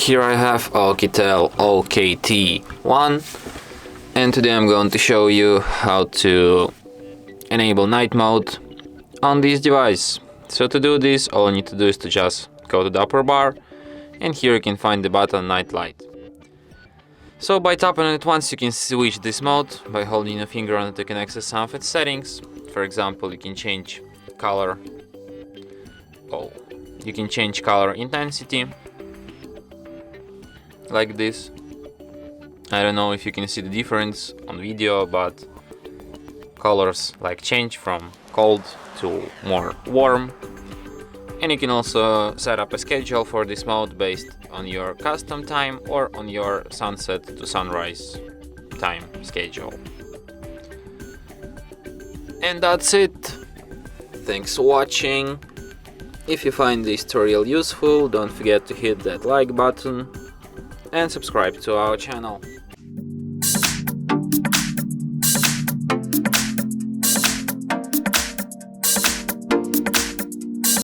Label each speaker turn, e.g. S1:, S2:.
S1: Here I have OUKITEL OKT1, and today I'm going to show you how to enable night mode on this device. So to do this, all you need to do is to just go to the upper bar, and here you can find the button night light. So by tapping on it once, you can switch this mode. By holding your finger on it, you can access some of its settings. For example, you can change color. You can change color intensity, like this. I don't know if you can see the difference on video, but colors like change from cold to more warm. And you can also set up a schedule for this mode based on your custom time or on your sunset to sunrise time schedule. And that's it. Thanks for watching. If you find this tutorial useful, don't forget to hit that like button and subscribe to our channel.